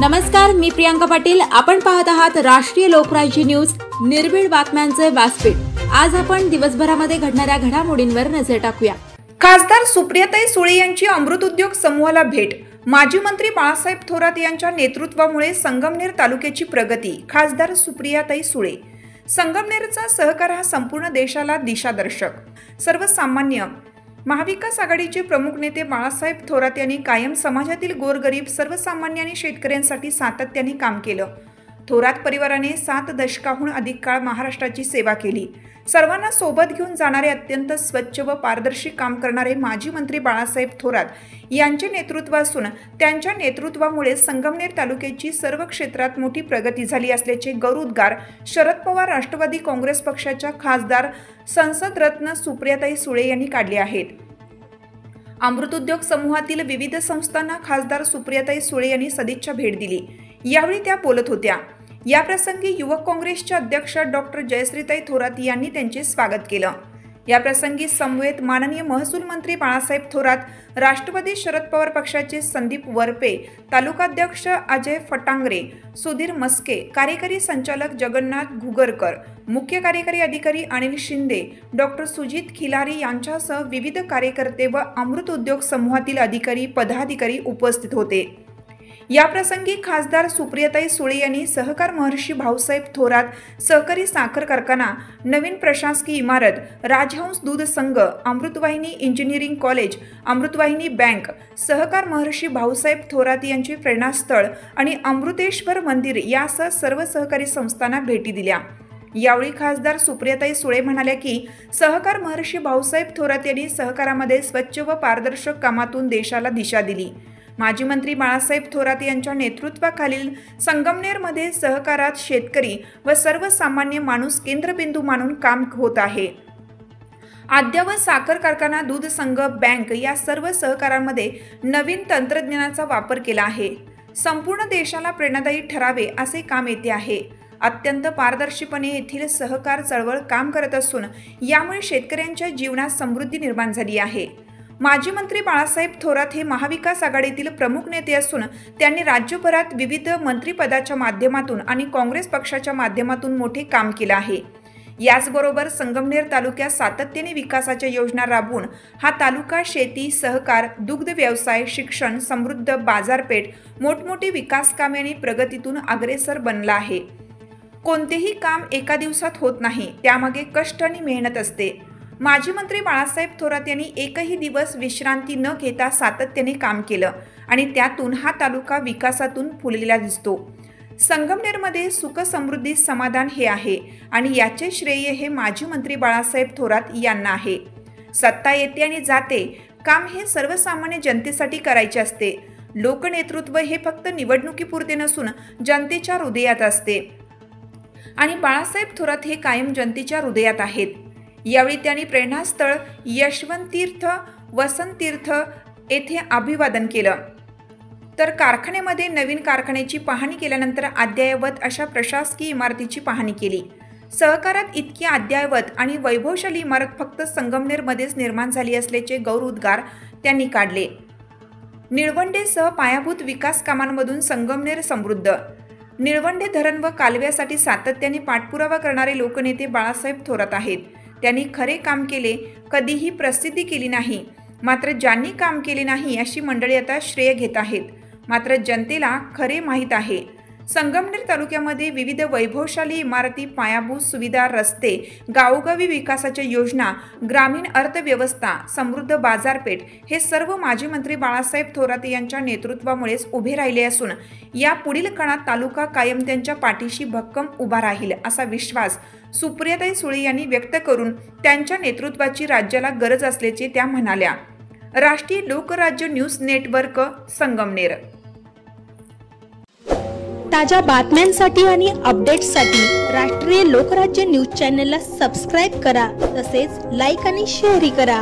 नमस्कार, मी प्रियांका पाटील. आपण पाहत आहात राष्ट्रीय लोकराज्य न्यूज, निर्भीड बातम्यांचे व्यासपीठ. आज आपण दिवसभरामध्ये घडणाऱ्या घडामोडींवर नजर टाकूया. खासदार सुप्रियाताई सुळे यांची अमृत उद्योग समूहाला भेट. माजी मंत्री बाळासाहेब थोरात यांच्या नेतृत्वामुळे संगमनेर तालुक्याची प्रगती. खासदार सुप्रियाताई सुळे. संगमनेरचा सहकार हा संपूर्ण देशाला दिशादर्शक. सर्वसामान्य महाविकास आघाडीचे प्रमुख नेते बाळासाहेब थोरात यांनी कायम समाजातील गोरगरीब, सर्वसामान्य आणि शेतकऱ्यांसाठी सातत्याने काम केलं. थोरात परिवाराने 7 दशकाहून अधिक काळ महाराष्ट्राची सेवा केली. सर्वांना सोबत घेऊन जाणारे, अत्यंत स्वच्छ व पारदर्शी काम करणारे माजी मंत्री बाळासाहेब थोरात यांचे नेतृत्व असून त्यांच्या नेतृत्वामुळे संगमनेर तालुक्याची सर्व क्षेत्रात मोठी प्रगती झाली असल्याचे गौरवोद्गार शरद पवार राष्ट्रवादी काँग्रेस पक्षाच्या खासदार, संसदरत्न सुप्रियाताई सुळे यांनी काढले आहेत. अमृत उद्योग समूहातील विविध संस्थांना खासदार सुप्रियाताई सुळे यांनी सदिच्छा भेट दिली. यावेळी त्या बोलत होत्या. याप्रसंगी युवक काँग्रेसच्या अध्यक्ष डॉक्टर जयश्रीताई थोरात यांनी त्यांचे स्वागत केलं. याप्रसंगी समवेत माननीय महसूल मंत्री बाळासाहेब थोरात, राष्ट्रवादी शरद पवार पक्षाचे संदीप वरपे, तालुकाध्यक्ष अजय फटांगरे, सुधीर मस्के, कार्यकारी संचालक जगन्नाथ घुगरकर, मुख्य कार्यकारी अधिकारी अनिल शिंदे, डॉक्टर सुजित खिलारी यांच्यासह विविध कार्यकर्ते व अमृत उद्योग समूहातील अधिकारी, पदाधिकारी उपस्थित होते. याप्रसंगी खासदार सुप्रियाताई सुळे यांनी सहकार महर्षी भाऊसाहेब थोरात सहकारी साखर कारखाना, नवीन प्रशासकीय इमारत, राजहंस दूध संघ, Amrutvahini engineering college, Amrutvahini bank, सहकार महर्षी भाऊसाहेब थोरात यांचे प्रेरणास्थळ आणि अमृतेश्वर मंदिर यासह सर्व सहकारी संस्थांना भेटी दिल्या. यावेळी खासदार सुप्रियाताई सुळे म्हणाल्या की सहकार महर्षी भाऊसाहेब थोरात यांनी सहकारामध्ये स्वच्छ व पारदर्शक कामातून देशाला दिशा दिली. माजी मंत्री बाळासाहेब थोरात यांच्या नेतृत्वाखालील संगमनेरमध्ये सहकारात शेतकरी व सर्वसामान्य माणूस केंद्रबिंदू मानून काम होत आहे. अद्ययावत साखर कारखाना, दूध संघ, बँक या सर्व सहकारांमध्ये नवीन तंत्रज्ञानाचा वापर केला आहे. संपूर्ण देशाला प्रेरणादायी ठरावे असे काम येते आहे. अत्यंत पारदर्शीपणे येथील सहकार चळवळ काम करत असून यामुळे शेतकऱ्यांच्या जीवनात समृद्धी निर्माण झाली आहे. माजी मंत्री बाळासाहेब थोरात हे महाविकास आघाडीतील प्रमुख नेते असून त्यांनी राज्यभरात विविध मंत्रिपदाच्या माध्यमातून आणि काँग्रेस पक्षाच्या माध्यमातून मोठे काम केले आहे. याचबरोबर संगमनेर तालुक्यात सातत्याने विकासाच्या योजना राबवून हा तालुका शेती, सहकार, दुग्ध व्यवसाय, शिक्षण, समृद्ध बाजारपेठ, मोठमोठी विकास कामे आणि प्रगतीतून अग्रेसर बनला आहे. कोणतेही काम एका दिवसात होत नाही, त्यामागे कष्ट आणि मेहनत असते. माजी मंत्री बाळासाहेब थोरात यांनी एकही दिवस विश्रांती न घेता सातत्याने काम केलं आणि त्यातून हा तालुका विकासातून फुललेला दिसतो. संगमनेरमध्ये सुख, समृद्धी, समाधान हे आहे आणि याचे श्रेय हे माजी मंत्री बाळासाहेब थोरात यांना आहे. सत्ता येते आणि जाते, काम हे सर्वसामान्य जनतेसाठी करायचे असते. लोकनेतृत्व हे फक्त निवडणुकीपुरते नसून जनतेच्या हृदयात असते आणि बाळासाहेब थोरात हे कायम जनतेच्या हृदयात आहेत. यावेळी त्यांनी प्रेरणास्थळ यशवंततीर्थ, वसंततीर्थ येथे अभिवादन केलं. तर कारखान्यामध्ये नवीन कारखान्याची पाहणी केल्यानंतर अद्ययावत अशा प्रशासकीय इमारतीची पाहणी केली. सहकारात इतकी अद्ययावत आणि वैभवशाली इमारत फक्त संगमनेरमध्येच निर्माण झाली असल्याचे गौरवोद्गार त्यांनी काढले. निळवंडेसह पायाभूत विकास कामांमधून संगमनेर समृद्ध. निळवंडे धरण व कालव्यासाठी सातत्याने पाठपुरावा करणारे लोकनेते बाळासाहेब थोरात आहेत. त्यांनी खरे काम केले, कधीही प्रसिद्धी केली नाही. मात्र ज्यांनी काम केले नाही अशी मंडळी आता श्रेय घेत आहेत. मात्र जनतेला खरे माहीत आहे. संगमनेर तालुक्यामध्ये विविध वैभवशाली इमारती, पायाभूत सुविधा, रस्ते, गावोगावी विकासाच्या योजना, ग्रामीण अर्थव्यवस्था, समृद्ध बाजारपेठ हे सर्व माजी मंत्री बाळासाहेब थोरात यांच्या नेतृत्वामुळेच उभे राहिले असून या पुढील काळात तालुका कायम त्यांच्या पाठीशी भक्कम उभा राहील असा विश्वास सुप्रियाताई सुळे यांनी व्यक्त करून त्यांच्या नेतृत्वाची राज्याला गरज असल्याचे त्या म्हणाल्या. राष्ट्रीय लोकराज्य न्यूज नेटवर्क, संगमनेर. ताज्या बातम्यांसाठी आणि अपडेट्ससाठी राष्ट्रीय लोकराज्य न्यूज चॅनलला सबस्क्राईब करा, तसेच लाईक आणि शेअरही करा.